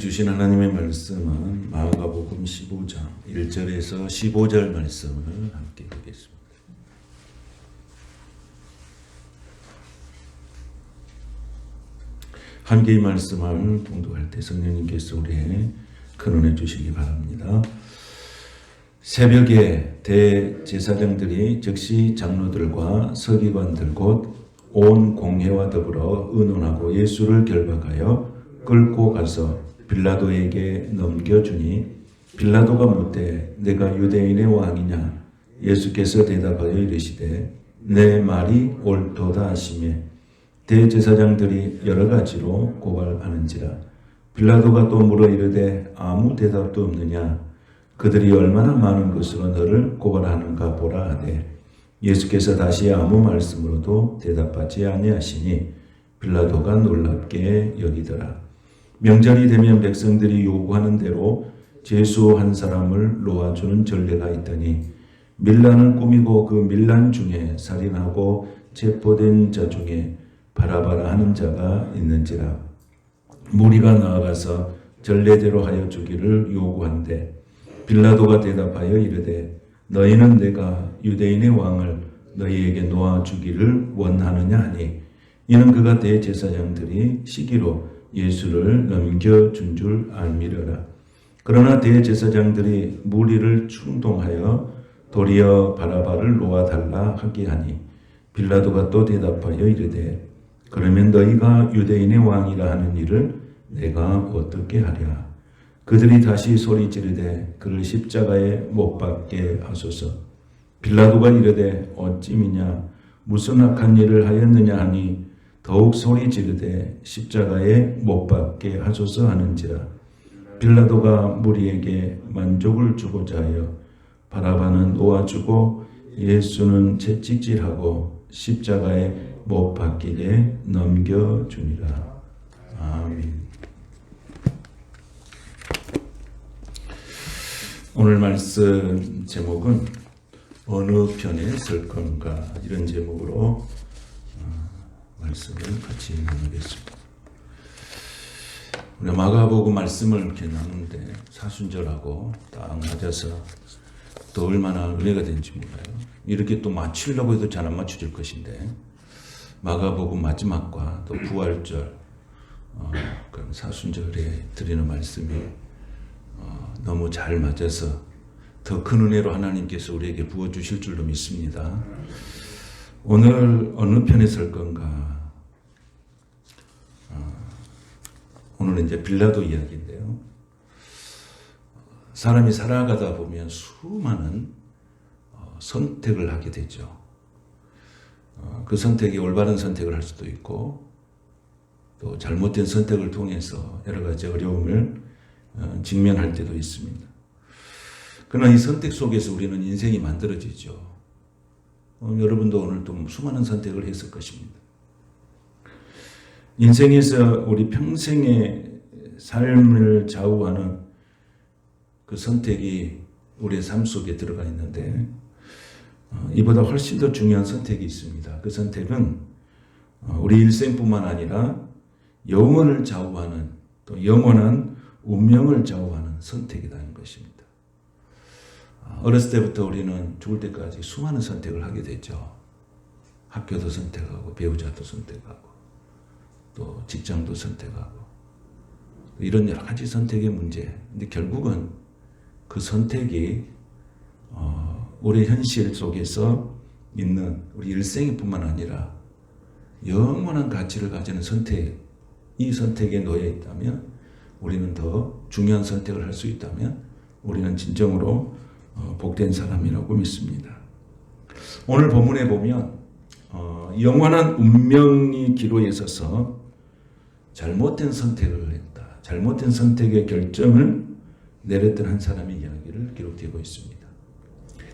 주신 하나님의 말씀은 마가복음 15장 1절에서 15절 말씀을 함께 보겠습니다. 함께 이 말씀을 봉독할 때 성령님께서 우리의 큰 은혜 주시기 바랍니다. 새벽에 대제사장들이 즉시 장로들과 서기관들 곧 온 공회와 더불어 의논하고 예수를 결박하여 끌고 가서 빌라도에게 넘겨주니 빌라도가 묻되 내가 유대인의 왕이냐? 예수께서 대답하여 이르시되 내 말이 옳도다 하시매 대제사장들이 여러 가지로 고발하는지라. 빌라도가 또 물어 이르되 아무 대답도 없느냐? 그들이 얼마나 많은 것으로 너를 고발하는가 보라 하되 예수께서 다시 아무 말씀으로도 대답하지 아니하시니 빌라도가 놀랍게 여기더라. 명절이 되면 백성들이 요구하는 대로 죄수 한 사람을 놓아주는 전례가 있더니 밀란을 꾸미고 그 밀란 중에 살인하고 체포된 자 중에 바라바라 하는 자가 있는지라. 무리가 나아가서 전례대로 하여 주기를 요구한대 빌라도가 대답하여 이르되 너희는 내가 유대인의 왕을 너희에게 놓아주기를 원하느냐 하니 이는 그가 대제사장들이 시기로 예수를 넘겨준 줄 알미려라. 그러나 대제사장들이 무리를 충동하여 도리어 바라바를 놓아달라 하게 하니 빌라도가 또 대답하여 이르되 그러면 너희가 유대인의 왕이라 하는 일을 내가 어떻게 하랴. 그들이 다시 소리 지르되 그를 십자가에 못 박게 하소서. 빌라도가 이르되 어찌미냐 무슨 악한 일을 하였느냐 하니 더욱 소리 지르되 십자가에 못 박게 하소서 하는지라. 빌라도가 무리에게 만족을 주고자 하여 바라바는 놓아주고 예수는 채찍질하고 십자가에 못 박히게 넘겨주니라. 아멘. 오늘 말씀 제목은 어느 편에 설 건가 이런 제목으로 말씀을 같이 나누겠습니다. 우리 마가복음 말씀을 이렇게 나누는데 사순절하고 딱 맞아서 또 얼마나 은혜가 되는지 몰라요. 이렇게 또 맞추려고 해도 잘 안 맞춰질 것인데 마가복음 마지막과 또 부활절 그런 사순절에 드리는 말씀이 너무 잘 맞아서 더 큰 은혜로 하나님께서 우리에게 부어주실 줄로 믿습니다. 오늘 어느 편에 설 건가? 오늘은 이제 빌라도 이야기인데요. 사람이 살아가다 보면 수많은 선택을 하게 되죠. 그 선택이 올바른 선택을 할 수도 있고 또 잘못된 선택을 통해서 여러 가지 어려움을 직면할 때도 있습니다. 그러나 이 선택 속에서 우리는 인생이 만들어지죠. 여러분도 오늘 또 수많은 선택을 했을 것입니다. 인생에서 우리 평생의 삶을 좌우하는 그 선택이 우리의 삶 속에 들어가 있는데 이보다 훨씬 더 중요한 선택이 있습니다. 그 선택은 우리 일생뿐만 아니라 영혼을 좌우하는 또 영원한 운명을 좌우하는 선택이라는 것입니다. 어렸을 때부터 우리는 죽을 때까지 수많은 선택을 하게 되죠. 학교도 선택하고 배우자도 선택하고 또 직장도 선택하고 이런 여러 가지 선택의 문제. 근데 결국은 그 선택이 우리 현실 속에서 있는 우리 일생일 뿐만 아니라 영원한 가치를 가지는 선택, 이 선택에 놓여 있다면 우리는 더 중요한 선택을 할 수 있다면 우리는 진정으로 복된 사람이라고 믿습니다. 오늘 본문에 보면 영원한 운명이 기로에 서서 잘못된 선택을 했다. 잘못된 선택의 결정을 내렸던 한 사람의 이야기를 기록되고 있습니다.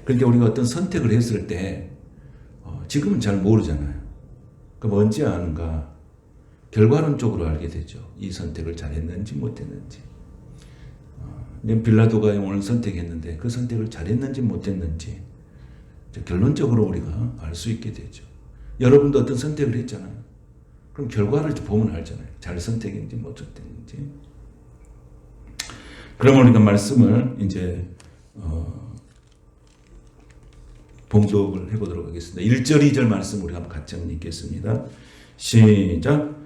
그러니까 우리가 어떤 선택을 했을 때 지금은 잘 모르잖아요. 그럼 언제 아는가? 결과론적으로 알게 되죠. 이 선택을 잘했는지 못했는지. 빌라도가 오늘 선택했는데 그 선택을 잘했는지 못했는지 결론적으로 우리가 알 수 있게 되죠. 여러분도 어떤 선택을 했잖아요. 그럼 결과를 보면 알잖아요. 잘 선택했는지 못 선택했는지. 그러면 우리가 말씀을 이제 봉독을 해보도록 하겠습니다. 1절, 2절 말씀 우리 한번 같이 한번 읽겠습니다. 시작.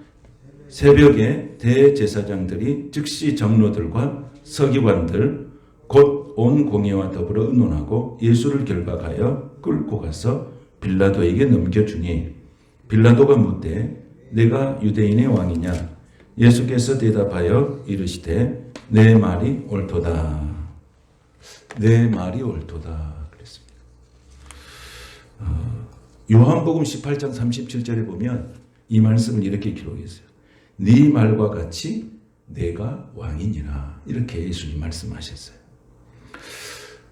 새벽에 대제사장들이 즉시 장로들과 서기관들 곧 온 공회와 더불어 의논하고 예수를 결박하여 끌고 가서 빌라도에게 넘겨주니 빌라도가 묻되 내가 유대인의 왕이냐? 예수께서 대답하여 이르시되 내 말이 옳도다. 내 말이 옳도다. 그랬습니다. 요한복음 18장 37절에 보면 이 말씀을 이렇게 기록했어요. 네 말과 같이 내가 왕이니라. 이렇게 예수님 말씀하셨어요.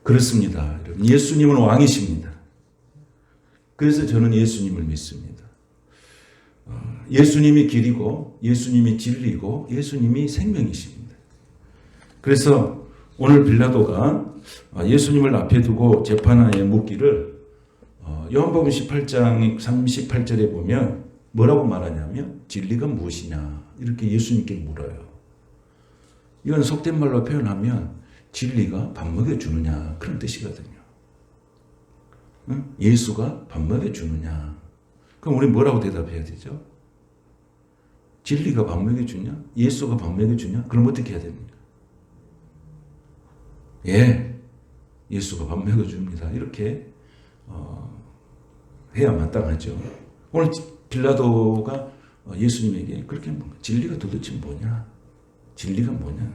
그렇습니다. 예수님은 왕이십니다. 그래서 저는 예수님을 믿습니다. 예수님이 길이고 예수님이 진리고 예수님이 생명이십니다. 그래서 오늘 빌라도가 예수님을 앞에 두고 재판하에 묻기를 요한복음 18장 38절에 보면 뭐라고 말하냐면 진리가 무엇이냐 이렇게 예수님께 물어요. 이건 속된 말로 표현하면 진리가 밥 먹여주느냐 그런 뜻이거든요. 응? 예수가 밥 먹여주느냐. 그럼 우리 뭐라고 대답해야 되죠? 진리가 밥 먹여주냐? 예수가 밥 먹여주냐? 그럼 어떻게 해야 됩니까? 예, 예수가 밥 먹여줍니다. 이렇게 해야 마땅하죠. 오늘 빌라도가 예수님에게 그렇게 묻는 거예요. 진리가 도대체 뭐냐? 진리가 뭐냐?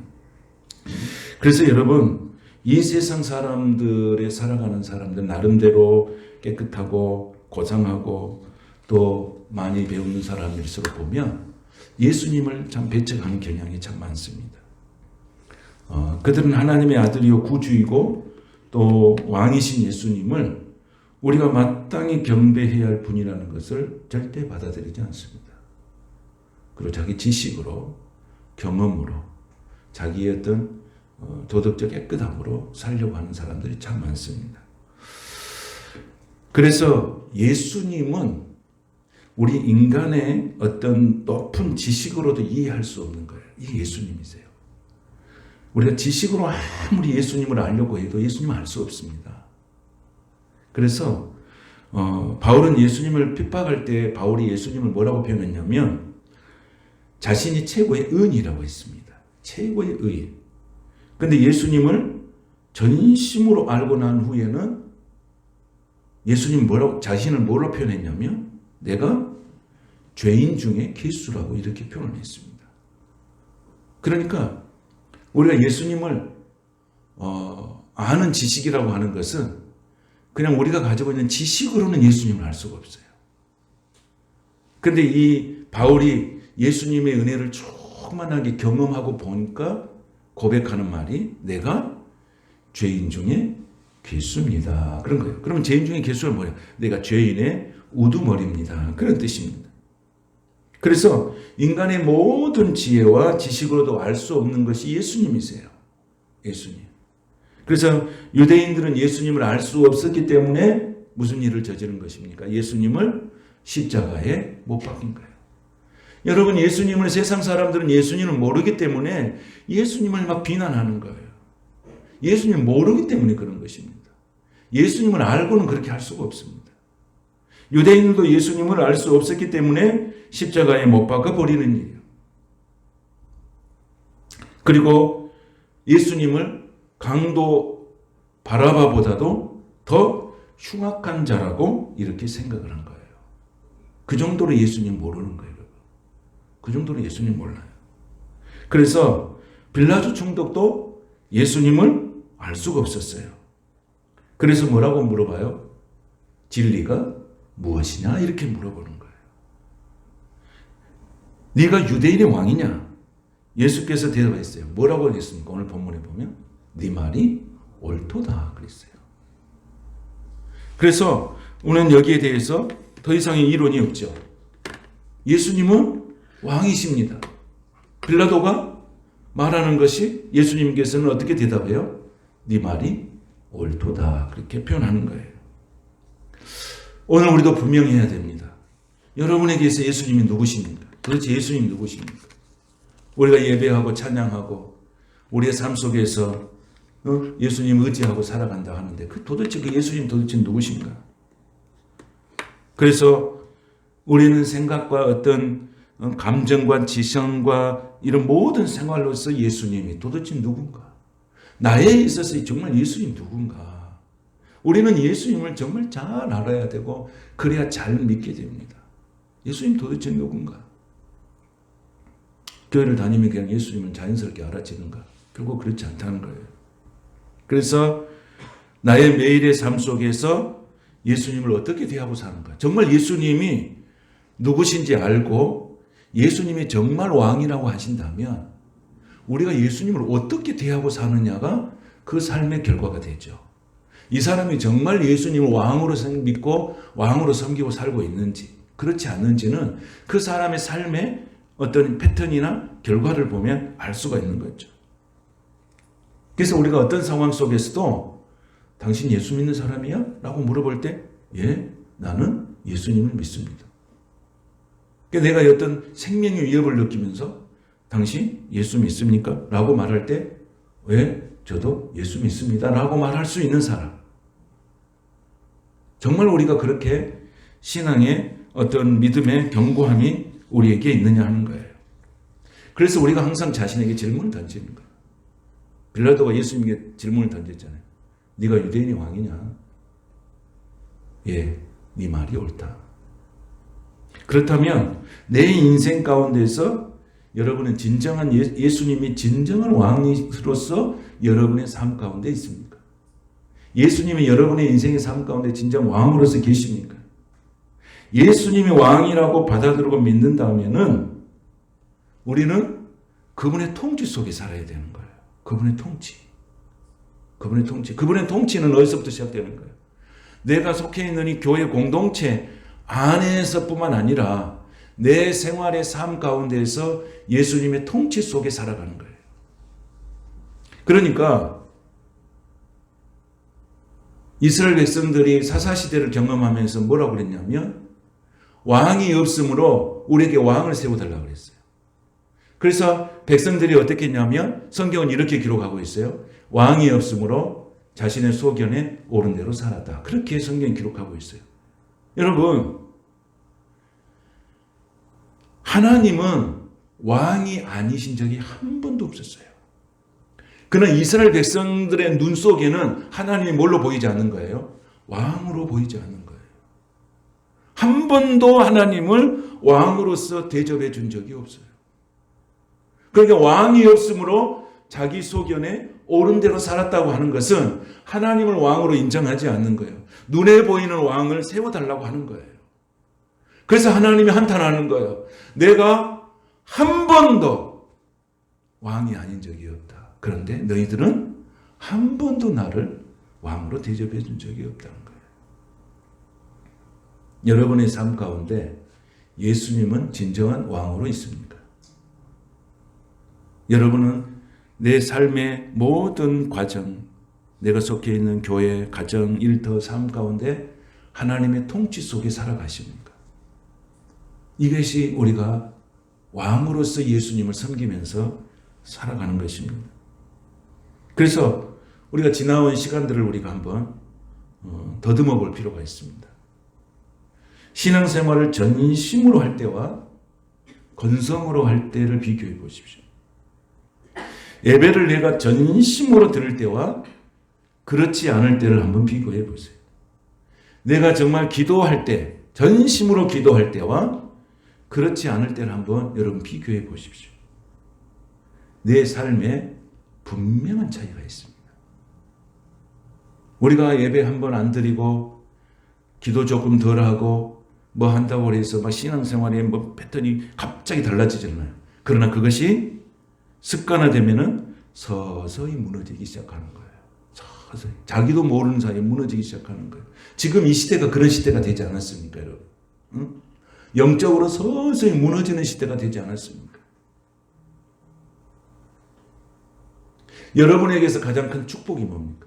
그래서 여러분 이 세상 사람들의 살아가는 사람들 나름대로 깨끗하고 고상하고 또 많이 배우는 사람일수록 보면 예수님을 참 배척하는 경향이 참 많습니다. 그들은 하나님의 아들이요 구주이고 또 왕이신 예수님을 우리가 마땅히 경배해야 할 분이라는 것을 절대 받아들이지 않습니다. 그리고 자기 지식으로 경험으로 자기의 어떤 도덕적 깨끗함으로 살려고 하는 사람들이 참 많습니다. 그래서 예수님은 우리 인간의 어떤 높은 지식으로도 이해할 수 없는 거예요. 이게 예수님이세요. 우리가 지식으로 아무리 예수님을 알려고 해도 예수님을 알 수 없습니다. 그래서 바울은 예수님을 핍박할 때 바울이 예수님을 뭐라고 표현했냐면 자신이 최고의 의인이라고 했습니다. 최고의 의인. 그런데 예수님을 전심으로 알고 난 후에는 예수님 자신을 뭐라고 표현했냐면 내가 죄인 중에 괴수라고 이렇게 표현했습니다. 그러니까 우리가 예수님을 아는 지식이라고 하는 것은 그냥 우리가 가지고 있는 지식으로는 예수님을 알 수가 없어요. 그런데 이 바울이 예수님의 은혜를 충만하게 경험하고 보니까 고백하는 말이 내가 죄인 중에 괴수입니다. 그런 거예요. 그러면 죄인 중에 괴수가 뭐예요? 내가 죄인의 우두머리입니다. 그런 뜻입니다. 그래서 인간의 모든 지혜와 지식으로도 알 수 없는 것이 예수님이세요. 예수님. 그래서 유대인들은 예수님을 알 수 없었기 때문에 무슨 일을 저지른 것입니까? 예수님을 십자가에 못 박힌 거예요. 여러분 예수님을 세상 사람들은 예수님을 모르기 때문에 예수님을 막 비난하는 거예요. 예수님을 모르기 때문에 그런 것입니다. 예수님을 알고는 그렇게 할 수가 없습니다. 유대인들도 예수님을 알 수 없었기 때문에 십자가에 못 박아 버리는 일이에요. 그리고 예수님을 강도 바라바보다도 더 흉악한 자라고 이렇게 생각을 한 거예요. 그 정도로 예수님 모르는 거예요. 그 정도로 예수님 몰라요. 그래서 빌라도 총독도 예수님을 알 수가 없었어요. 그래서 뭐라고 물어봐요? 진리가 무엇이냐? 이렇게 물어보는 거예요. 네가 유대인의 왕이냐? 예수께서 대답했어요. 뭐라고 했습니까? 오늘 본문에 보면 네 말이 옳도다 그랬어요. 그래서 오늘 여기에 대해서 더 이상의 이론이 없죠. 예수님은 왕이십니다. 빌라도가 말하는 것이 예수님께서는 어떻게 대답해요? 네 말이 옳도다 그렇게 표현하는 거예요. 오늘 우리도 분명히 해야 됩니다. 여러분에게서 예수님이 누구십니까? 도대체 예수님이 누구십니까? 우리가 예배하고 찬양하고 우리의 삶 속에서 예수님 의지하고 살아간다 하는데 도대체 그 예수님 도대체 누구신가? 그래서 우리는 생각과 어떤 감정과 지성과 이런 모든 생활로서 예수님이 도대체 누군가? 나에 있어서 정말 예수님 누군가? 우리는 예수님을 정말 잘 알아야 되고 그래야 잘 믿게 됩니다. 예수님 도대체 누군가? 교회를 다니면 그냥 예수님을 자연스럽게 알아지는가? 결국 그렇지 않다는 거예요. 그래서 나의 매일의 삶 속에서 예수님을 어떻게 대하고 사는가? 정말 예수님이 누구신지 알고 예수님이 정말 왕이라고 하신다면 우리가 예수님을 어떻게 대하고 사느냐가 그 삶의 결과가 되죠. 이 사람이 정말 예수님을 왕으로 믿고 왕으로 섬기고 살고 있는지 그렇지 않는지는 그 사람의 삶의 어떤 패턴이나 결과를 보면 알 수가 있는 거죠. 그래서 우리가 어떤 상황 속에서도 당신 예수 믿는 사람이야? 라고 물어볼 때 예, 나는 예수님을 믿습니다. 그러니까 내가 어떤 생명의 위협을 느끼면서 당신 예수 믿습니까? 라고 말할 때 왜? 저도 예수 믿습니다. 라고 말할 수 있는 사람. 정말 우리가 그렇게 신앙의 어떤 믿음의 견고함이 우리에게 있느냐 하는 거예요. 그래서 우리가 항상 자신에게 질문을 던지는 거예요. 빌라도가 예수님에게 질문을 던졌잖아요. 네가 유대인의 왕이냐? 예, 네 말이 옳다. 그렇다면 내 인생 가운데서 여러분은 진정한 예수님이 진정한 왕으로서 여러분의 삶 가운데 있습니까? 예수님이 여러분의 인생의 삶 가운데 진정 왕으로서 계십니까? 예수님이 왕이라고 받아들이고 믿는다면은 우리는 그분의 통치 속에 살아야 되는 거예요. 그분의 통치. 그분의 통치는 어디서부터 시작되는 거예요? 내가 속해 있는 이 교회 공동체 안에서뿐만 아니라 내 생활의 삶 가운데에서 예수님의 통치 속에 살아가는 거예요. 그러니까 이스라엘 백성들이 사사시대를 경험하면서 뭐라고 그랬냐면 왕이 없으므로 우리에게 왕을 세워달라고 그랬어요. 그래서 백성들이 어떻게 했냐면 성경은 이렇게 기록하고 있어요. 왕이 없으므로 자신의 소견에 옳은 대로 살았다. 그렇게 성경이 기록하고 있어요. 여러분, 하나님은 왕이 아니신 적이 한 번도 없었어요. 그러나 이스라엘 백성들의 눈 속에는 하나님이 뭘로 보이지 않는 거예요? 왕으로 보이지 않는 거예요. 한 번도 하나님을 왕으로서 대접해 준 적이 없어요. 그러니까 왕이 없으므로 자기 소견에 옳은 대로 살았다고 하는 것은 하나님을 왕으로 인정하지 않는 거예요. 눈에 보이는 왕을 세워달라고 하는 거예요. 그래서 하나님이 한탄하는 거예요. 내가 한 번도 왕이 아닌 적이 없다. 그런데 너희들은 한 번도 나를 왕으로 대접해 준 적이 없다는 거예요. 여러분의 삶 가운데 예수님은 진정한 왕으로 있습니까? 여러분은 내 삶의 모든 과정, 내가 속해 있는 교회, 가정, 일터, 삶 가운데 하나님의 통치 속에 살아가십니까? 이것이 우리가 왕으로서 예수님을 섬기면서 살아가는 것입니다. 그래서 우리가 지나온 시간들을 우리가 한번 더듬어 볼 필요가 있습니다. 신앙생활을 전심으로 할 때와 건성으로 할 때를 비교해 보십시오. 예배를 내가 전심으로 드릴 때와 그렇지 않을 때를 한번 비교해 보세요. 내가 정말 기도할 때, 전심으로 기도할 때와 그렇지 않을 때를 한번 여러분 비교해 보십시오. 내 삶에 분명한 차이가 있습니다. 우리가 예배 한번 안 드리고 기도 조금 덜 하고 뭐 한다고 해서 막 신앙생활의 뭐 패턴이 갑자기 달라지잖아요. 그러나 그것이 습관화되면은 서서히 무너지기 시작하는 거예요. 서서히. 자기도 모르는 사이에 무너지기 시작하는 거예요. 지금 이 시대가 그런 시대가 되지 않았습니까, 여러분? 응? 영적으로 서서히 무너지는 시대가 되지 않았습니까? 여러분에게서 가장 큰 축복이 뭡니까?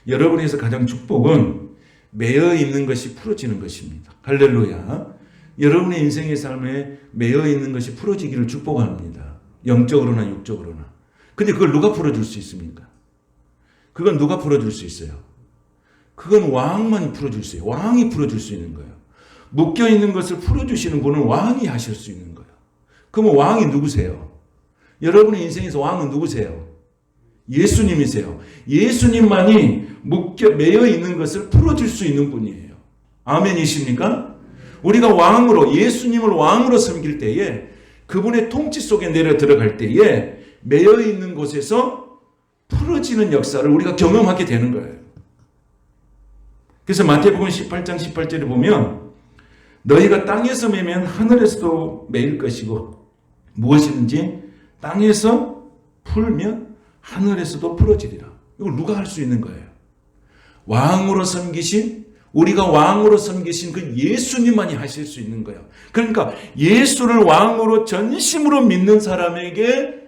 여러분에게서 가장 축복은 매여 있는 것이 풀어지는 것입니다. 할렐루야. 여러분의 인생의 삶에 매여 있는 것이 풀어지기를 축복합니다. 영적으로나 육적으로나. 근데 그걸 누가 풀어줄 수 있습니까? 그건 누가 풀어줄 수 있어요? 그건 왕만 풀어줄 수 있어요. 왕이 풀어줄 수 있는 거예요. 묶여있는 것을 풀어주시는 분은 왕이 하실 수 있는 거예요. 그러면 왕이 누구세요? 여러분의 인생에서 왕은 누구세요? 예수님이세요. 예수님만이 매여 있는 것을 풀어줄 수 있는 분이에요. 아멘이십니까? 우리가 왕으로, 예수님을 왕으로 섬길 때에, 그분의 통치 속에 내려 들어갈 때에 매여 있는 곳에서 풀어지는 역사를 우리가 경험하게 되는 거예요. 그래서 마태복음 18장 18절에 보면 너희가 땅에서 매면 하늘에서도 매일 것이고 무엇이든지 땅에서 풀면 하늘에서도 풀어지리라. 이걸 누가 할 수 있는 거예요? 왕으로 섬기신, 우리가 왕으로 섬기신 그 예수님만이 하실 수 있는 거예요. 그러니까 예수를 왕으로 전심으로 믿는 사람에게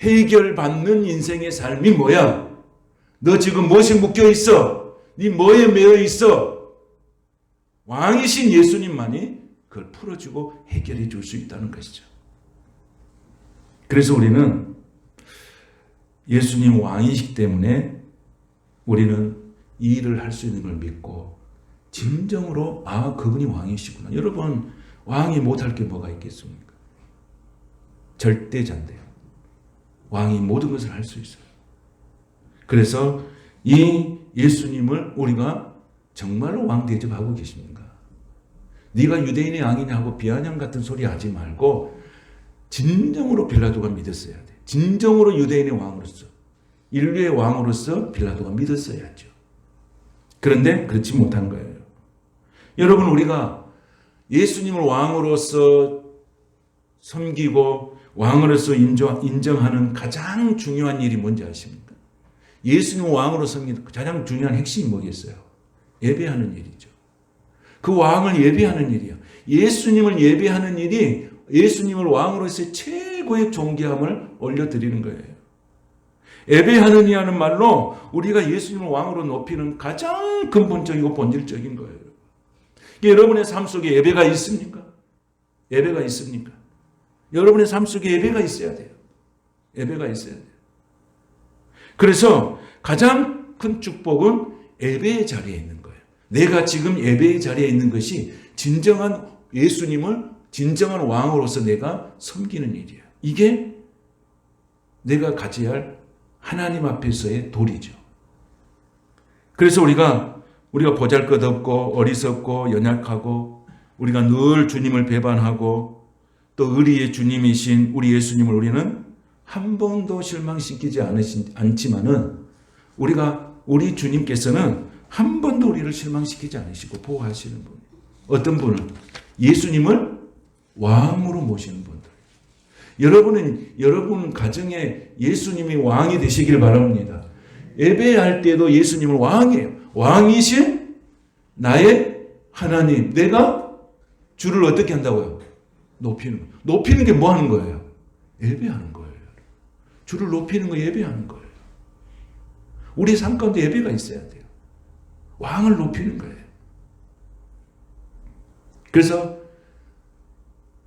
해결받는 인생의 삶이 뭐야? 너 지금 무엇에 묶여 있어? 네 뭐에 매여 있어? 왕이신 예수님만이 그걸 풀어주고 해결해 줄 수 있다는 것이죠. 그래서 우리는 예수님 왕이시기 때문에 우리는 이 일을 할 수 있는 걸 믿고 진정으로 그분이 왕이시구나. 여러분, 왕이 못할 게 뭐가 있겠습니까? 절대자인데요. 왕이 모든 것을 할 수 있어요. 그래서 이 예수님을 우리가 정말로 왕 대접하고 계십니까? 네가 유대인의 왕이냐 하고 비아냥 같은 소리 하지 말고 진정으로 빌라도가 믿었어야 돼. 진정으로 유대인의 왕으로서, 인류의 왕으로서 빌라도가 믿었어야죠. 그런데 그렇지 못한 거예요. 여러분, 우리가 예수님을 왕으로서 섬기고 왕으로서 인정하는 가장 중요한 일이 뭔지 아십니까? 예수님을 왕으로 섬기는 가장 중요한 핵심이 뭐겠어요? 예배하는 일이죠. 그 왕을 예배하는 일이요. 예수님을 예배하는 일이 예수님을 왕으로서의 최고의 존귀함을 올려드리는 거예요. 예배하느니 하는 말로 우리가 예수님을 왕으로 높이는 가장 근본적이고 본질적인 거예요. 여러분의 삶 속에 예배가 있습니까? 예배가 있습니까? 여러분의 삶 속에 예배가 있어야 돼요. 예배가 있어야 돼요. 그래서 가장 큰 축복은 예배의 자리에 있는 거예요. 내가 지금 예배의 자리에 있는 것이 진정한 예수님을 진정한 왕으로서 내가 섬기는 일이야. 이게 내가 가져야 할 하나님 앞에서의 도리죠. 그래서 우리가 보잘것없고 어리석고 연약하고 우리가 늘 주님을 배반하고 또 의리의 주님이신 우리 예수님을 우리는 한 번도 실망시키지 않지만은 우리 주님께서는 한 번도 우리를 실망시키지 않으시고 보호하시는 분. 어떤 분은 예수님을 왕으로 모시는 분들. 여러분 가정에 예수님이 왕이 되시길 바랍니다. 예배할 때도 예수님을 왕이에요. 왕이신 나의 하나님. 내가 주를 어떻게 한다고요? 높이는 거예요. 높이는 게 뭐 하는 거예요? 예배하는 거예요. 주를 높이는 거 예배하는 거예요. 우리 삶 가운데 예배가 있어야 돼요. 왕을 높이는 거예요. 그래서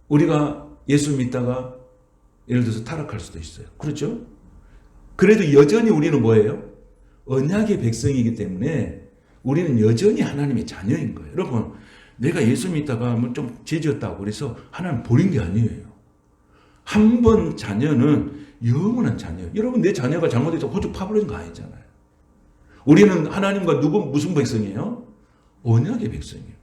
우리가 예수 믿다가 예를 들어서 타락할 수도 있어요. 그렇죠? 그래도 여전히 우리는 뭐예요? 언약의 백성이기 때문에 우리는 여전히 하나님의 자녀인 거예요. 여러분, 내가 예수 믿다가 좀 죄지었다고 그래서 하나님 버린 게 아니에요. 한 번 자녀는 영원한 자녀예요. 여러분, 내 자녀가 잘못해서 호주 파버린 거 아니잖아요. 우리는 하나님과 무슨 백성이에요? 언약의 백성이에요.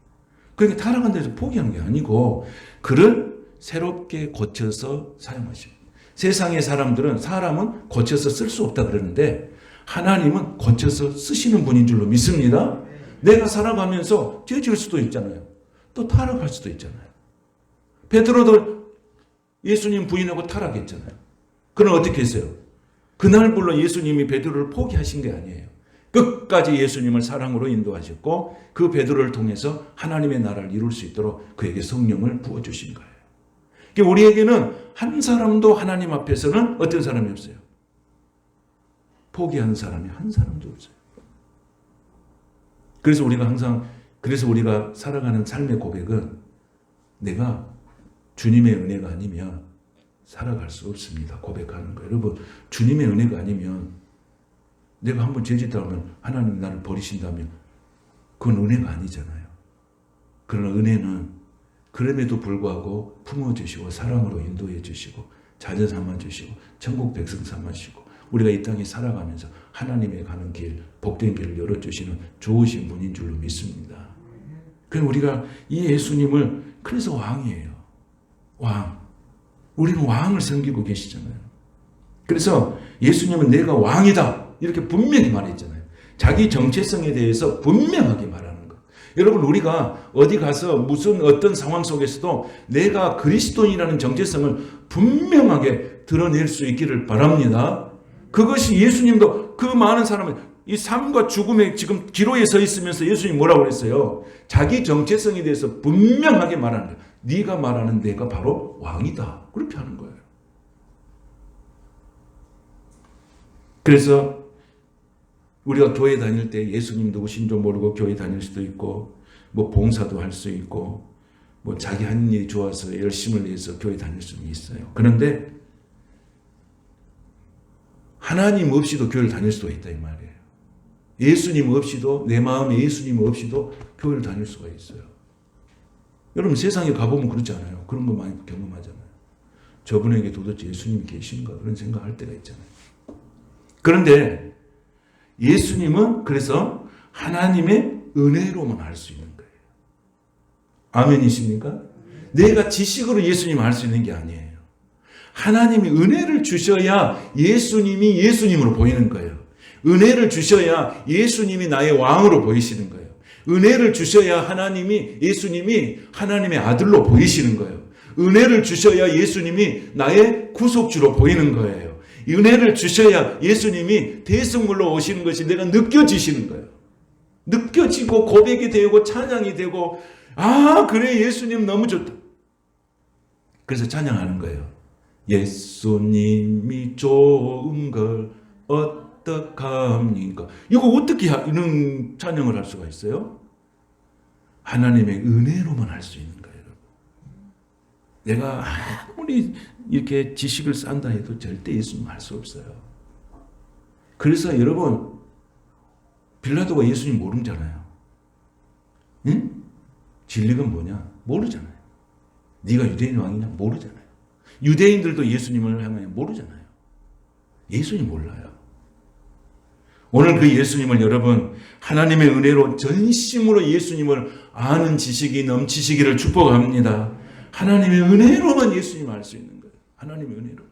그러니까 타락한 데서 포기한 게 아니고 그를 새롭게 고쳐서 사용하십니다. 세상의 사람은 고쳐서 쓸 수 없다 그러는데 하나님은 고쳐서 쓰시는 분인 줄로 믿습니다. 내가 살아가면서 죄 지을 수도 있잖아요. 또 타락할 수도 있잖아요. 베드로도 예수님 부인하고 타락했잖아요. 그는 어떻게 했어요? 그날부로 예수님이 베드로를 포기하신 게 아니에요. 끝까지 예수님을 사랑으로 인도하셨고 그 베드로를 통해서 하나님의 나라를 이룰 수 있도록 그에게 성령을 부어주신 거예요. 그러니까 우리에게는 한 사람도 하나님 앞에서는 어떤 사람이 없어요. 포기하는 사람이 한 사람도 없어요. 그래서 우리가 살아가는 삶의 고백은 내가 주님의 은혜가 아니면 살아갈 수 없습니다. 고백하는 거예요. 여러분, 주님의 은혜가 아니면, 내가 한번 죄짓다면 하나님 나를 버리신다면 그건 은혜가 아니잖아요. 그러나 은혜는 그럼에도 불구하고 품어주시고 사랑으로 인도해 주시고 자녀 삼아주시고 천국 백성 삼아주시고 우리가 이 땅에 살아가면서 하나님의 가는 길, 복된 길을 열어주시는 좋으신 분인 줄로 믿습니다. 그럼 우리가 이 예수님을, 그래서 왕이에요. 왕. 우리는 왕을 섬기고 계시잖아요. 그래서 예수님은 내가 왕이다 이렇게 분명히 말했잖아요. 자기 정체성에 대해서 분명하게 말하는 것. 여러분, 우리가 어디 가서 무슨 어떤 상황 속에서도 내가 그리스도인이라는 정체성을 분명하게 드러낼 수 있기를 바랍니다. 그것이 예수님도 그 많은 사람을 이 삶과 죽음의 지금 기로에 서 있으면서 예수님이 뭐라고 그랬어요? 자기 정체성에 대해서 분명하게 말하는 거예요. 네가 말하는 내가 바로 왕이다. 그렇게 하는 거예요. 그래서 우리가 교회 다닐 때 예수님 누구신 줄 모르고 교회 다닐 수도 있고 뭐 봉사도 할 수 있고 뭐 자기 하는 일이 좋아서 열심을 내서 교회 다닐 수는 있어요. 그런데 하나님 없이도 교회를 다닐 수가 있다 이 말이에요. 예수님 없이도, 내 마음에 예수님 없이도 교회를 다닐 수가 있어요. 여러분, 세상에 가보면 그렇지 않아요? 그런 거 많이 경험하잖아요. 저분에게 도대체 예수님이 계신가 그런 생각할 때가 있잖아요. 그런데 예수님은 그래서 하나님의 은혜로만 알 수 있는 거예요. 아멘이십니까? 내가 지식으로 예수님 알 수 있는 게 아니에요. 하나님이 은혜를 주셔야 예수님이 예수님으로 보이는 거예요. 은혜를 주셔야 예수님이 나의 왕으로 보이시는 거예요. 은혜를 주셔야 예수님이 하나님의 아들로 보이시는 거예요. 은혜를 주셔야 예수님이 나의 구속주로 보이는 거예요. 은혜를 주셔야 예수님이 대성물로 오시는 것이 내가 느껴지시는 거예요. 느껴지고 고백이 되고 찬양이 되고, 아, 그래, 예수님 너무 좋다. 그래서 찬양하는 거예요. 예수님이 좋은 걸 어떡합니까? 이거 어떻게 이런 찬양을 할 수가 있어요? 하나님의 은혜로만 할 수 있는 거예요. 내가 아무리 이렇게 지식을 쌓는다 해도 절대 예수님 할 수 없어요. 그래서 여러분, 빌라도가 예수님 모르잖아요. 응? 진리가 뭐냐? 모르잖아요. 네가 유대인 왕이냐? 모르잖아요. 유대인들도 예수님을 향하여 모르잖아요. 예수님 몰라요. 오늘 그 예수님을 여러분, 하나님의 은혜로 전심으로 예수님을 아는 지식이 넘치시기를 축복합니다. 하나님의 은혜로만 예수님을 알 수 있는 거예요. 하나님의 은혜로.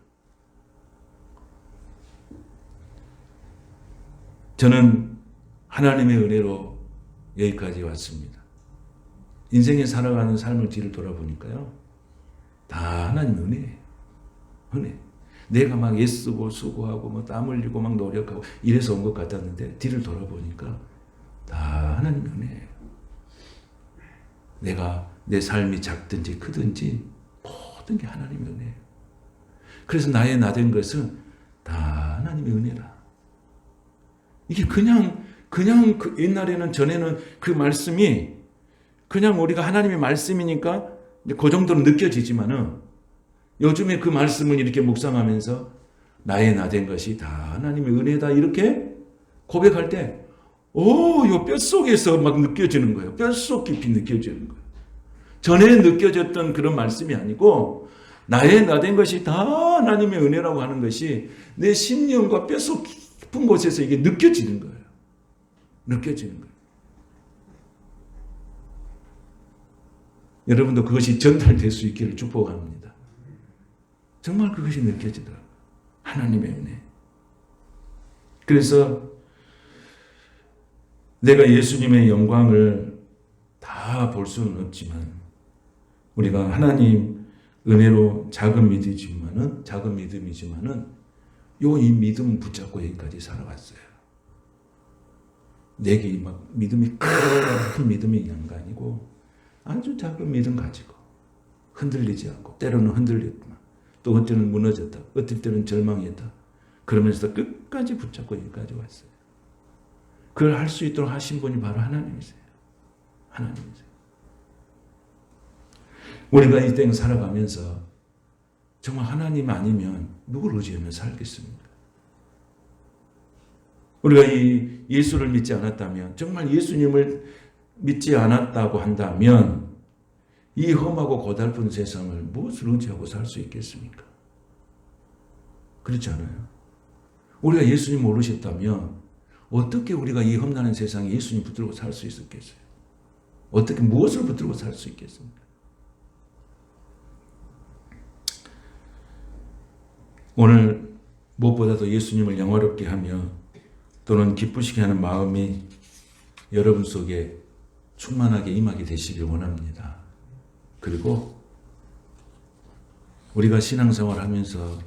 저는 하나님의 은혜로 여기까지 왔습니다. 인생에 살아가는 삶을 뒤를 돌아보니까요, 다 하나님의 은혜예요. 은혜. 내가 막 애쓰고 수고하고 뭐 땀 흘리고 막 노력하고 이래서 온 것 같았는데 뒤를 돌아보니까 다 하나님의 은혜예요. 내가 내 삶이 작든지 크든지 모든 게 하나님의 은혜예요. 그래서 나의 나된 것은 다 하나님의 은혜라. 이게 그냥 그 옛날에는 전에는 그 말씀이 그냥 우리가 하나님의 말씀이니까 이제 그 정도로 느껴지지만은 요즘에 그 말씀을 이렇게 묵상하면서 나의 나된 것이 다 하나님의 은혜다 이렇게 고백할 때, 요 뼛속에서 막 느껴지는 거예요. 뼛속 깊이 느껴지는 거예요. 전에 느껴졌던 그런 말씀이 아니고 나의 나된 것이 다 하나님의 은혜라고 하는 것이 내 심령과 뼛속 깊은 곳에서 이게 느껴지는 거예요. 느껴지는 거예요. 여러분도 그것이 전달될 수 있기를 축복합니다. 정말 그것이 느껴지더라고요. 하나님의 은혜. 그래서 내가 예수님의 영광을 다 볼 수는 없지만 우리가 하나님 은혜로 작은 믿음이지만은 이 믿음 붙잡고 여기까지 살아왔어요. 내게 막 믿음이 큰 믿음이 있는 거 아니고 아주 작은 믿음 가지고 흔들리지 않고 때로는 흔들렸구나. 또 어때는 무너졌다. 어떨 때는 절망했다. 그러면서 끝까지 붙잡고 여기까지 왔어요. 그걸 할 수 있도록 하신 분이 바로 하나님이세요. 하나님이세요. 우리가 이 땅 살아가면서 정말 하나님 아니면 누구를 의지하며 살겠습니까? 우리가 이 예수를 믿지 않았다면, 정말 예수님을 믿지 않았다고 한다면 이 험하고 고달픈 세상을 무엇을 의지하고 살 수 있겠습니까? 그렇지 않아요? 우리가 예수님 모르셨다면 어떻게 우리가 이 험난한 세상에 예수님 붙들고 살 수 있었겠어요? 어떻게 무엇을 붙들고 살 수 있겠습니까? 오늘 무엇보다도 예수님을 영화롭게 하며 또는 기쁘시게 하는 마음이 여러분 속에 충만하게 임하게 되시길 원합니다. 그리고 우리가 신앙생활 하면서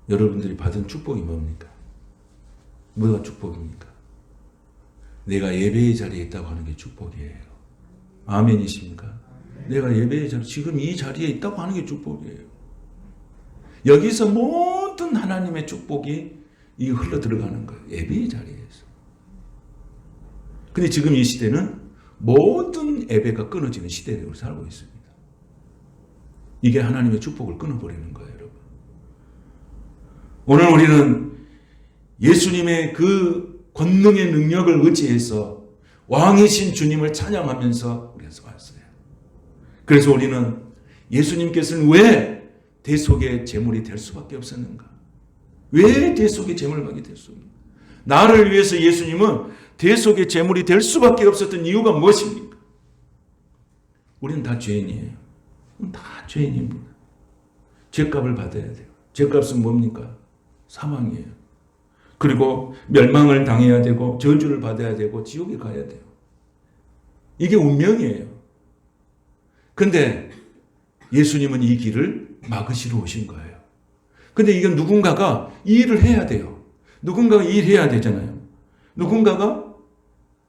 여러분들이 받은 축복이 뭡니까? 뭐가 축복입니까? 내가 예배의 자리에 있다고 하는 게 축복이에요. 아멘이십니까? 내가 예배의 자리, 지금 이 자리에 있다고 하는 게 축복이에요. 여기서 모든 하나님의 축복이 이 흘러 들어가는 거예요. 예배의 자리에서. 근데 지금 이 시대는 모든 예배가 끊어지는 시대에 살고 있습니다. 이게 하나님의 축복을 끊어버리는 거예요, 여러분. 오늘 우리는 예수님의 그 권능의 능력을 의지해서 왕이신 주님을 찬양하면서 우리가 왔어요. 그래서 우리는 예수님께서는 왜 대속의 제물이 될 수밖에 없었는가? 왜 대속의 제물이 될 수 없는가? 나를 위해서 예수님은 대속의 제물이 될 수밖에 없었던 이유가 무엇입니까? 우리는 다 죄인이에요. 다 죄인입니다. 죄값을 받아야 돼요. 죄값은 뭡니까? 사망이에요. 그리고 멸망을 당해야 되고 저주를 받아야 되고 지옥에 가야 돼요. 이게 운명이에요. 근데 예수님은 이 길을 막으시러 오신 거예요. 근데 이건 누군가가 이 일을 해야 돼요. 누군가가 이 일을 해야 되잖아요. 누군가가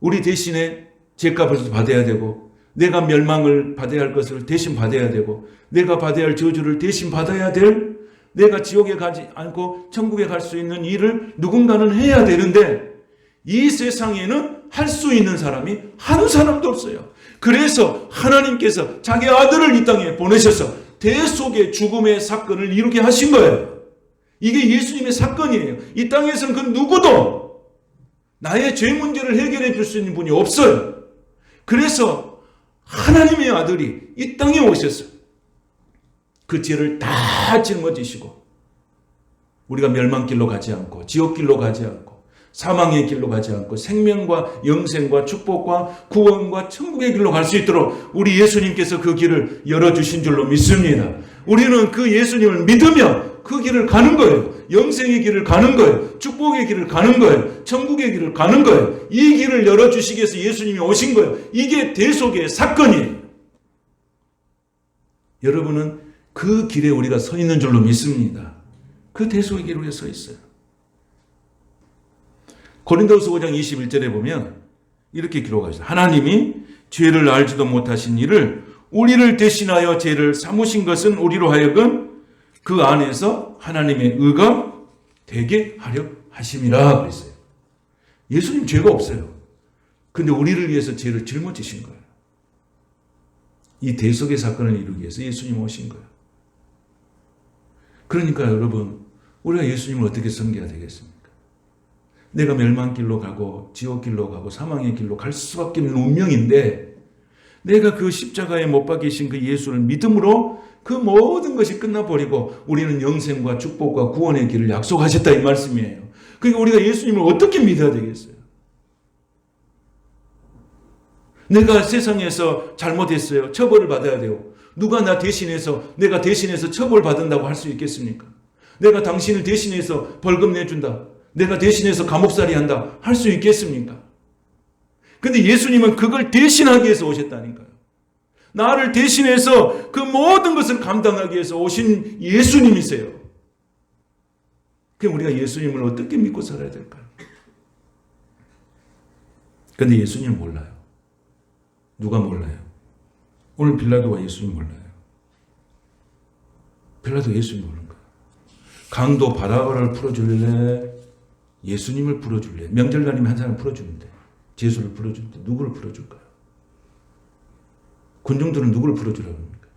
우리 대신에 죄값을 받아야 되고 내가 멸망을 받아야 할 것을 대신 받아야 되고 내가 받아야 할 저주를 대신 받아야 될 내가 지옥에 가지 않고 천국에 갈 수 있는 일을 누군가는 해야 되는데 이 세상에는 할 수 있는 사람이 한 사람도 없어요. 그래서 하나님께서 자기 아들을 이 땅에 보내셔서 대속의 죽음의 사건을 이루게 하신 거예요. 이게 예수님의 사건이에요. 이 땅에서는 그 누구도 나의 죄 문제를 해결해 줄 수 있는 분이 없어요. 그래서 하나님의 아들이 이 땅에 오셨어요. 그 죄를 다 짊어지시고 우리가 멸망길로 가지 않고 지옥길로 가지 않고 사망의 길로 가지 않고 생명과 영생과 축복과 구원과 천국의 길로 갈 수 있도록 우리 예수님께서 그 길을 열어주신 줄로 믿습니다. 우리는 그 예수님을 믿으며 그 길을 가는 거예요. 영생의 길을 가는 거예요. 축복의 길을 가는 거예요. 천국의 길을 가는 거예요. 이 길을 열어주시기 위해서 예수님이 오신 거예요. 이게 대속의 사건이에요. 여러분은 그 길에 우리가 서 있는 줄로 믿습니다. 그 대속의 길에 우리가 서 있어요. 고린도후서 5장 21절에 보면 이렇게 기록하셨어요. 하나님이 죄를 알지도 못하신 이를 우리를 대신하여 죄를 삼으신 것은 우리로 하여금 그 안에서 하나님의 의가 되게 하려 하심이라 그랬어요. 예수님 죄가 없어요. 근데 우리를 위해서 죄를 짊어지신 거예요. 이 대속의 사건을 이루기 위해서 예수님 오신 거예요. 그러니까 여러분, 우리가 예수님을 어떻게 섬겨야 되겠습니까? 내가 멸망길로 가고 지옥길로 가고 사망의 길로 갈 수밖에 없는 운명인데 내가 그 십자가에 못 박히신 그 예수를 믿음으로 그 모든 것이 끝나버리고 우리는 영생과 축복과 구원의 길을 약속하셨다 이 말씀이에요. 그러니까 우리가 예수님을 어떻게 믿어야 되겠어요? 내가 세상에서 잘못했어요. 처벌을 받아야 돼요. 누가 나 대신해서 내가 대신해서 처벌받는다고 할 수 있겠습니까? 내가 당신을 대신해서 벌금 내준다. 내가 대신해서 감옥살이 한다. 할 수 있겠습니까? 근데 예수님은 그걸 대신하기 위해서 오셨다니까요. 나를 대신해서 그 모든 것을 감당하기 위해서 오신 예수님이세요. 그럼 우리가 예수님을 어떻게 믿고 살아야 될까요? 근데 예수님을 몰라요. 누가 몰라요? 오늘 빌라도가 예수님 몰라요. 빌라도 예수님 모르는 거예요. 강도 바라바를 풀어줄래? 예수님을 풀어줄래? 명절날이면 한 사람 풀어주는데 제수를 풀어주는데 누구를 풀어줄까요? 군중들은 누구를 풀어주라고 합니까?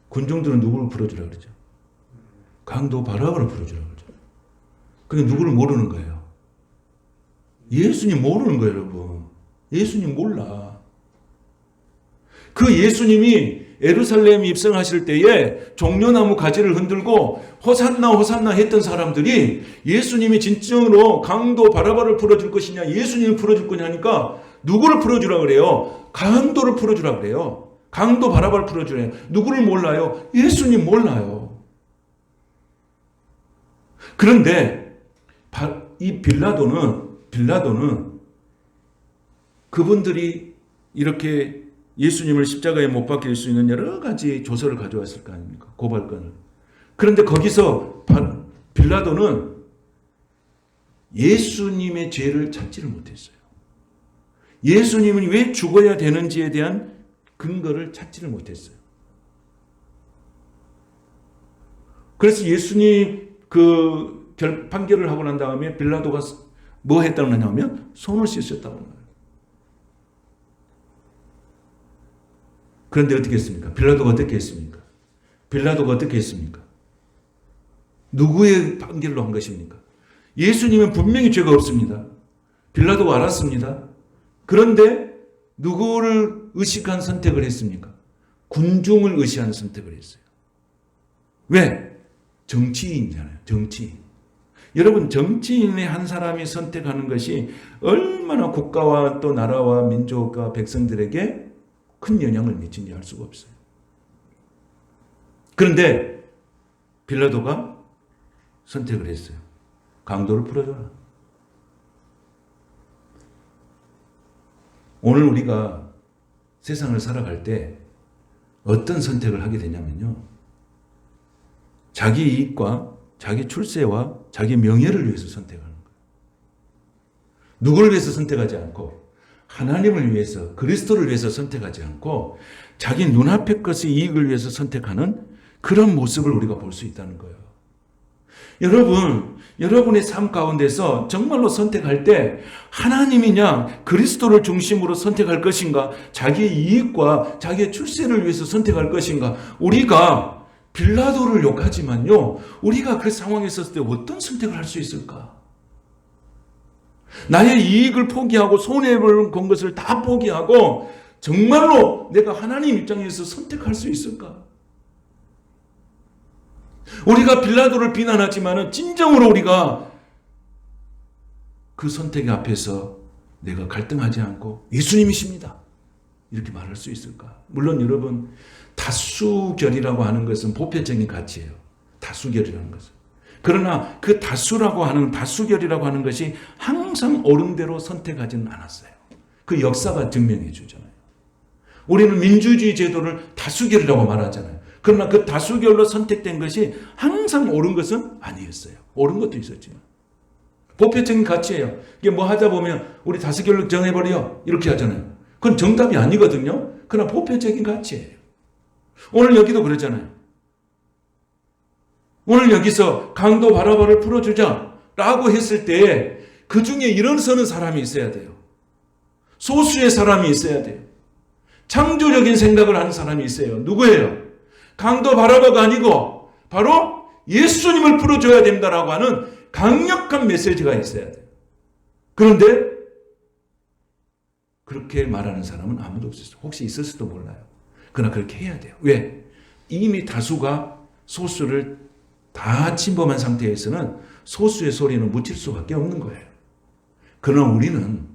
군중들은 누구를 풀어주라 그러죠? 강도 바라바를 풀어주라 그러죠. 그러니까 누구를 모르는 거예요. 예수님 모르는 거예요, 여러분. 예수님 몰라. 그 예수님이 예루살렘 입성하실 때에 종려나무 가지를 흔들고 호산나 호산나 했던 사람들이 예수님이 진정으로 강도 바라바를 풀어줄 것이냐, 예수님을 풀어줄 거냐니까 누구를 풀어주라 그래요? 강도를 풀어주라 그래요. 강도 바라바를 풀어주래요. 누구를 몰라요? 예수님 몰라요. 그런데 이 빌라도는 그분들이 이렇게 예수님을 십자가에 못 박힐 수 있는 여러 가지 조서를 가져왔을 거 아닙니까? 고발건을. 그런데 거기서 빌라도는 예수님의 죄를 찾지를 못했어요. 예수님이 왜 죽어야 되는지에 대한 근거를 찾지를 못했어요. 그래서 예수님 그 판결을 하고 난 다음에 빌라도가 뭐 했다고 하냐면 손을 씻었다고 합니다. 그런데 어떻게 했습니까? 빌라도가 어떻게 했습니까? 빌라도가 어떻게 했습니까? 누구의 판결로 한 것입니까? 예수님은 분명히 죄가 없습니다. 빌라도가 알았습니다. 그런데 누구를 의식한 선택을 했습니까? 군중을 의식한 선택을 했어요. 왜? 정치인이잖아요. 정치인. 여러분, 정치인의 한 사람이 선택하는 것이 얼마나 국가와 또 나라와 민족과 백성들에게 큰 영향을 미친지 알 수가 없어요. 그런데 빌라도가 선택을 했어요. 강도를 풀어줘라. 오늘 우리가 세상을 살아갈 때 어떤 선택을 하게 되냐면요. 자기 이익과 자기 출세와 자기 명예를 위해서 선택하는 거예요. 누구를 위해서 선택하지 않고 하나님을 위해서, 그리스도를 위해서 선택하지 않고 자기 눈앞의 것의 이익을 위해서 선택하는 그런 모습을 우리가 볼 수 있다는 거예요. 여러분의 삶 가운데서 정말로 선택할 때 하나님이냐 그리스도를 중심으로 선택할 것인가, 자기의 이익과 자기의 출세를 위해서 선택할 것인가. 우리가 빌라도를 욕하지만요, 우리가 그 상황에 있었을 때 어떤 선택을 할 수 있을까? 나의 이익을 포기하고 손해를 본 것을 다 포기하고 정말로 내가 하나님 입장에서 선택할 수 있을까? 우리가 빌라도를 비난하지만 진정으로 우리가 그 선택 앞에서 내가 갈등하지 않고 예수님이십니다 이렇게 말할 수 있을까? 물론 여러분, 다수결이라고 하는 것은 보편적인 가치예요. 다수결이라는 것은. 그러나 그 다수결이라고 하는 것이 항상 옳은 대로 선택하지는 않았어요. 그 역사가 증명해 주잖아요. 우리는 민주주의 제도를 다수결이라고 말하잖아요. 그러나 그 다수결로 선택된 것이 항상 옳은 것은 아니었어요. 옳은 것도 있었지만. 보편적인 가치예요. 이게 뭐 하다 보면 우리 다수결로 정해버려 이렇게 하잖아요. 그건 정답이 아니거든요. 그러나 보편적인 가치예요. 오늘 여기도 그러잖아요. 오늘 여기서 강도 바라바를 풀어주자라고 했을 때 그 중에 일어서는 사람이 있어야 돼요. 소수의 사람이 있어야 돼요. 창조적인 생각을 하는 사람이 있어요. 누구예요? 강도 바라바가 아니고 바로 예수님을 풀어줘야 된다라고 하는 강력한 메시지가 있어야 돼요. 그런데 그렇게 말하는 사람은 아무도 없었어요. 혹시 있을지도 몰라요. 그러나 그렇게 해야 돼요. 왜? 이미 다수가 소수를 다 침범한 상태에서는 소수의 소리는 묻힐 수밖에 없는 거예요. 그러나 우리는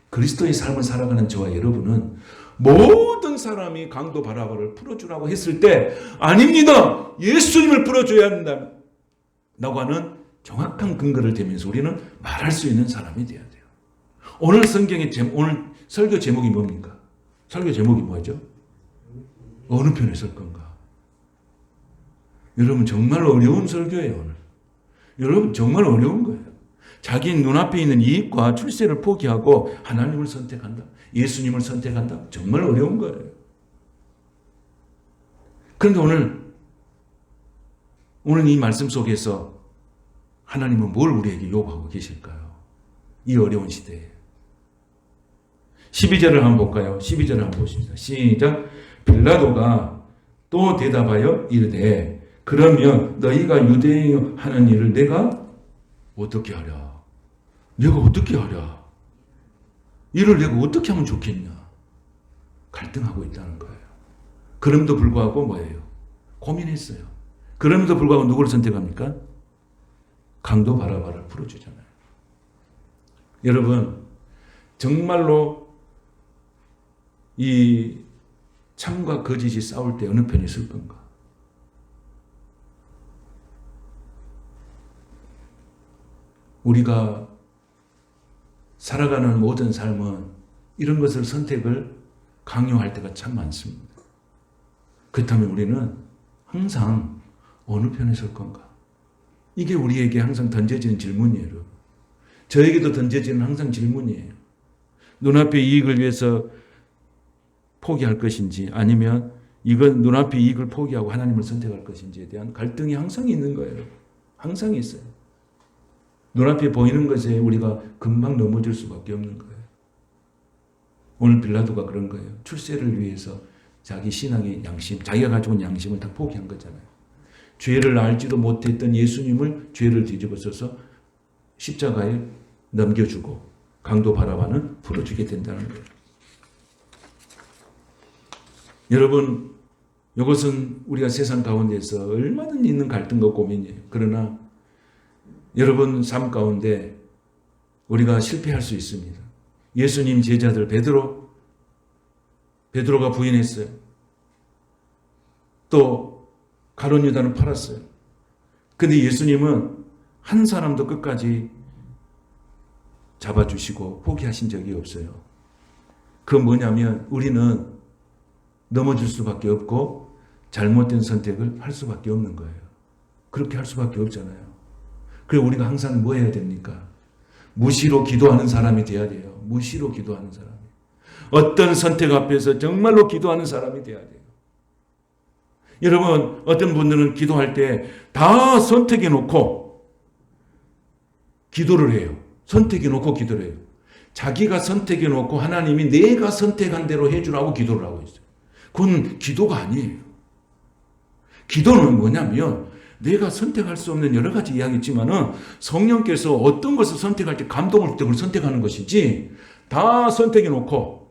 그리스도의 삶을 살아가는 저와 여러분은 모든 사람이 강도 바라바를 풀어주라고 했을 때 아닙니다. 예수님을 풀어줘야 한다고 하는 정확한 근거를 대면서 우리는 말할 수 있는 사람이 되어야 돼요. 오늘 오늘 설교 제목이 뭡니까? 설교 제목이 뭐죠? 어느 편에 설 건가? 여러분 정말 어려운 설교예요. 오늘. 여러분 정말 어려운 거예요. 자기 눈앞에 있는 이익과 출세를 포기하고 하나님을 선택한다. 예수님을 선택한다. 정말 어려운 거예요. 그런데 오늘 이 말씀 속에서 하나님은 뭘 우리에게 요구하고 계실까요? 이 어려운 시대에. 12절을 한번 볼까요? 12절을 한번 보십시다. 시작. 빌라도가 또 대답하여 이르되 그러면 너희가 유대인이 하는 일을 내가 어떻게 하랴? 내가 어떻게 하랴? 이를 내가 어떻게 하면 좋겠냐? 갈등하고 있다는 거예요. 그럼에도 불구하고 뭐예요? 고민했어요. 그럼에도 불구하고 누구를 선택합니까? 강도 바라바를 풀어주잖아요. 여러분, 정말로 이 참과 거짓이 싸울 때 어느 편이 있을 건가? 우리가 살아가는 모든 삶은 이런 것을 선택을 강요할 때가 참 많습니다. 그렇다면 우리는 항상 어느 편에 설 건가? 이게 우리에게 항상 던져지는 질문이에요. 저에게도 던져지는 항상 질문이에요. 눈앞의 이익을 위해서 포기할 것인지 아니면 이건 눈앞의 이익을 포기하고 하나님을 선택할 것인지에 대한 갈등이 항상 있는 거예요. 항상 있어요. 눈앞에 보이는 것에 우리가 금방 넘어질 수밖에 없는 거예요. 오늘 빌라도가 그런 거예요. 출세를 위해서 자기 신앙의 양심, 자기가 가지고 있는 양심을 다 포기한 거잖아요. 죄를 알지도 못했던 예수님을 죄를 뒤집어 써서 십자가에 넘겨주고 강도 바라바는 풀어주게 된다는 거예요. 여러분, 이것은 우리가 세상 가운데서 얼마든지 있는 갈등과 고민이에요. 그러나 여러분 삶 가운데 우리가 실패할 수 있습니다. 예수님 제자들 베드로가 부인했어요. 또 가룟 유다는 팔았어요. 근데 예수님은 한 사람도 끝까지 잡아주시고 포기하신 적이 없어요. 그 뭐냐면 우리는 넘어질 수밖에 없고 잘못된 선택을 할 수밖에 없는 거예요. 그렇게 할 수밖에 없잖아요. 그래서 우리가 항상 뭐 해야 됩니까? 무시로 기도하는 사람이 돼야 돼요. 무시로 기도하는 사람이. 어떤 선택 앞에서 정말로 기도하는 사람이 돼야 돼요. 여러분, 어떤 분들은 기도할 때 다 선택해 놓고 기도를 해요. 선택해 놓고 기도를 해요. 자기가 선택해 놓고 하나님이 내가 선택한 대로 해주라고 기도를 하고 있어요. 그건 기도가 아니에요. 기도는 뭐냐면 내가 선택할 수 없는 여러 가지 이야기 있지만은 성령께서 어떤 것을 선택할 때 감동을 줄 때 그걸 선택하는 것이지 다 선택해 놓고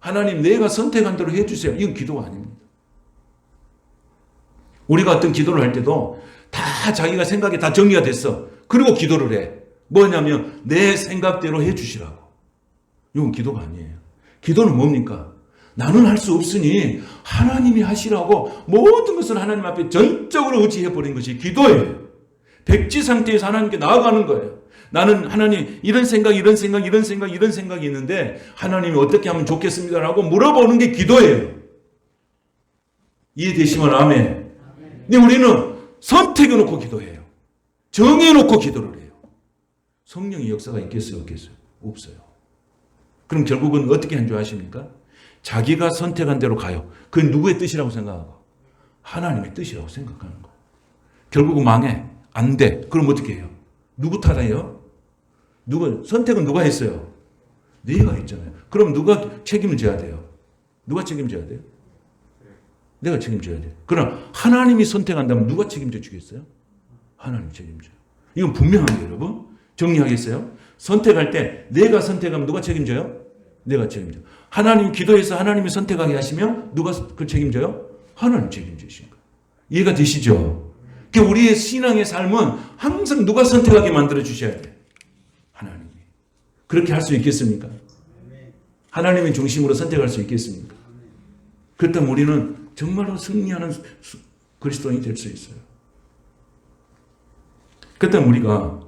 하나님 내가 선택한 대로 해주세요. 이건 기도가 아닙니다. 우리가 어떤 기도를 할 때도 다 자기가 생각이 다 정리가 됐어. 그리고 기도를 해. 뭐냐면 내 생각대로 해주시라고. 이건 기도가 아니에요. 기도는 뭡니까? 나는 할 수 없으니 하나님이 하시라고 모든 것을 하나님 앞에 전적으로 의지해버린 것이 기도예요. 백지 상태에서 하나님께 나아가는 거예요. 나는 하나님 이런 생각이 있는데 하나님이 어떻게 하면 좋겠습니다라고 물어보는 게 기도예요. 이해되시면 아멘. 근데 우리는 선택해놓고 기도해요. 정해놓고 기도를 해요. 성령의 역사가 있겠어요? 없겠어요? 없어요. 그럼 결국은 어떻게 한 줄 아십니까? 자기가 선택한 대로 가요. 그건 누구의 뜻이라고 생각하고? 하나님의 뜻이라고 생각하는 거. 결국은 망해. 안 돼. 그럼 어떻게 해요? 누구 탓이에요? 선택은 누가 했어요? 네가 했잖아요. 그럼 누가 책임을 져야 돼요? 누가 책임져야 돼요? 내가 책임져야 돼요. 그러나 하나님이 선택한다면 누가 책임져 주겠어요? 하나님이 책임져요. 이건 분명한데 여러분. 정리하겠어요? 선택할 때 내가 선택하면 누가 책임져요? 내가 책임져요. 하나님 기도해서 하나님이 선택하게 하시면 누가 그 책임져요? 하나님 책임지신 거예요. 이해가 되시죠? 그러니까 우리의 신앙의 삶은 항상 누가 선택하게 만들어 주셔야 돼요? 하나님이. 그렇게 할 수 있겠습니까? 하나님의 중심으로 선택할 수 있겠습니까? 그렇다면 우리는 정말로 승리하는 그리스도인이 될 수 있어요. 그렇다면 우리가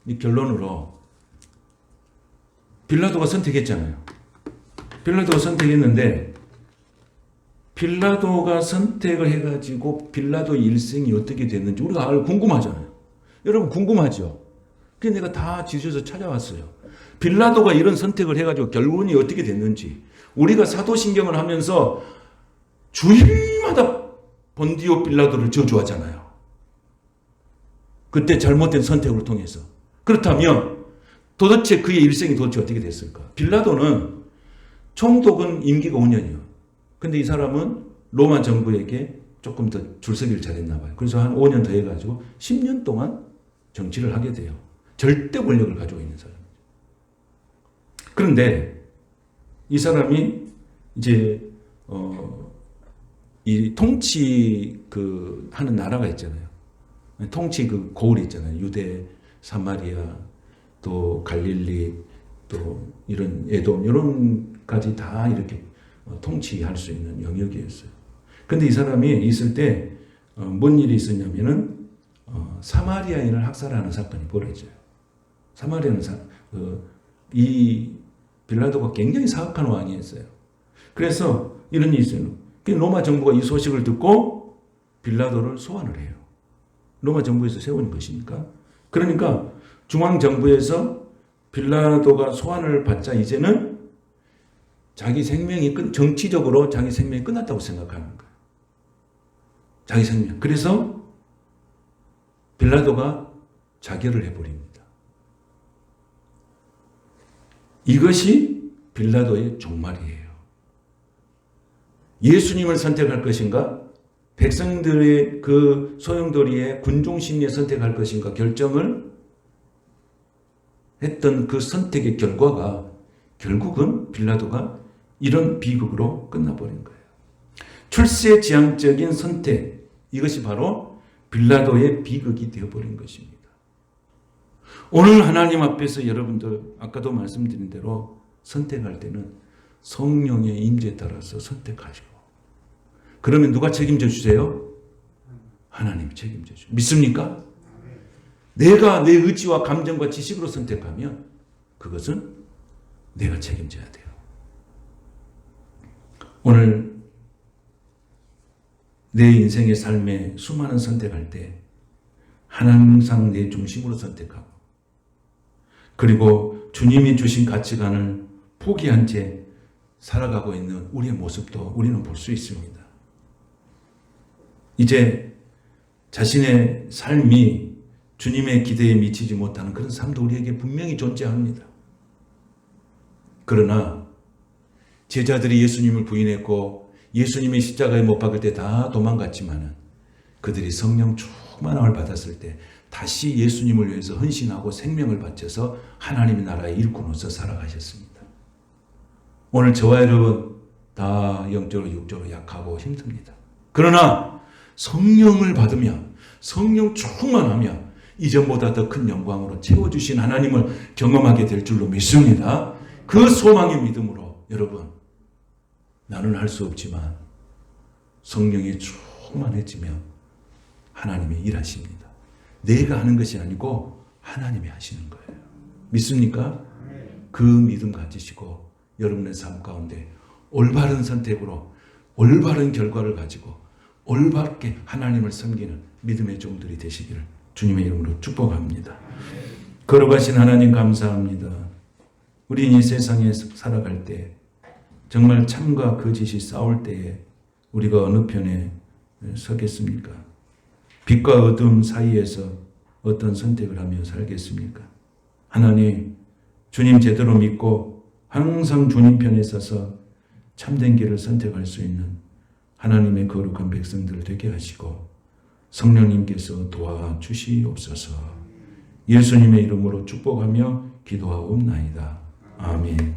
이 결론으로 빌라도가 선택했잖아요. 빌라도가 선택했는데 빌라도가 선택을 해가지고 빌라도의 일생이 어떻게 됐는지 우리가 궁금하잖아요. 여러분 궁금하죠? 그래서 내가 다 지져서 찾아왔어요. 빌라도가 이런 선택을 해가지고 결론이 어떻게 됐는지 우리가 사도신경을 하면서 주일마다 본디오 빌라도를 저주하잖아요. 그때 잘못된 선택을 통해서. 그렇다면 도대체 그의 일생이 도대체 어떻게 됐을까? 빌라도는 총독은 임기가 5년이요. 근데 이 사람은 로마 정부에게 조금 더 줄서기를 잘했나 봐요. 그래서 한 5년 더 해가지고 10년 동안 정치를 하게 돼요. 절대 권력을 가지고 있는 사람이죠. 그런데 이 사람이 이제 이 통치 하는 나라가 있잖아요. 통치 고을이 있잖아요. 유대, 사마리아, 또 갈릴리, 또 이런 에돔 이런까지 다 이렇게 통치할 수 있는 영역이었어요. 근데 이 사람이 있을 때 뭔 일이 있었냐면은 사마리아인을 학살하는 사건이 벌어져요. 사마리아는 이 빌라도가 굉장히 사악한 왕이었어요. 그래서 이런 일이 있어요. 로마 정부가 이 소식을 듣고 빌라도를 소환을 해요. 로마 정부에서 세운 것이니까. 그러니까 중앙 정부에서 빌라도가 소환을 받자 이제는 자기 생명이 정치적으로 자기 생명이 끝났다고 생각하는 거예요. 자기 생명. 그래서 빌라도가 자결을 해버립니다. 이것이 빌라도의 종말이에요. 예수님을 선택할 것인가? 백성들의 소용돌이의 군중심리에 선택할 것인가? 결정을 했던 그 선택의 결과가 결국은 빌라도가 이런 비극으로 끝나버린 거예요. 출세지향적인 선택, 이것이 바로 빌라도의 비극이 되어버린 것입니다. 오늘 하나님 앞에서 여러분들 아까도 말씀드린 대로 선택할 때는 성령의 임재에 따라서 선택하시고, 그러면 누가 책임져 주세요? 하나님이 책임져 주세요. 믿습니까? 내가 내 의지와 감정과 지식으로 선택하면 그것은 내가 책임져야 돼요. 오늘 내 인생의 삶에 수많은 선택할 때 항상 내 중심으로 선택하고, 그리고 주님이 주신 가치관을 포기한 채 살아가고 있는 우리의 모습도 우리는 볼 수 있습니다. 이제 자신의 삶이 주님의 기대에 미치지 못하는 그런 삶도 우리에게 분명히 존재합니다. 그러나 제자들이 예수님을 부인했고 예수님이 십자가에 못 박을 때 다 도망갔지만은 그들이 성령 충만함을 받았을 때 다시 예수님을 위해서 헌신하고 생명을 바쳐서 하나님의 나라에 일꾼으로서 살아가셨습니다. 오늘 저와 여러분 다 영적으로 육적으로 약하고 힘듭니다. 그러나 성령을 받으며 성령 충만하며 이전보다 더 큰 영광으로 채워주신 하나님을 경험하게 될 줄로 믿습니다. 그 소망의 믿음으로 여러분, 나는 할 수 없지만 성령이 충만해지며 하나님이 일하십니다. 내가 하는 것이 아니고 하나님이 하시는 거예요. 믿습니까? 그 믿음 가지시고 여러분의 삶 가운데 올바른 선택으로 올바른 결과를 가지고 올바르게 하나님을 섬기는 믿음의 종들이 되시기를 주님의 이름으로 축복합니다. 걸어가신 하나님 감사합니다. 우리 이 세상에 살아갈 때 정말 참과 거짓이 싸울 때에 우리가 어느 편에 서겠습니까? 빛과 어둠 사이에서 어떤 선택을 하며 살겠습니까? 하나님, 주님 제대로 믿고 항상 주님 편에 서서 참된 길을 선택할 수 있는 하나님의 거룩한 백성들 되게 하시고 성령님께서 도와주시옵소서. 예수님의 이름으로 축복하며 기도하옵나이다. 아멘.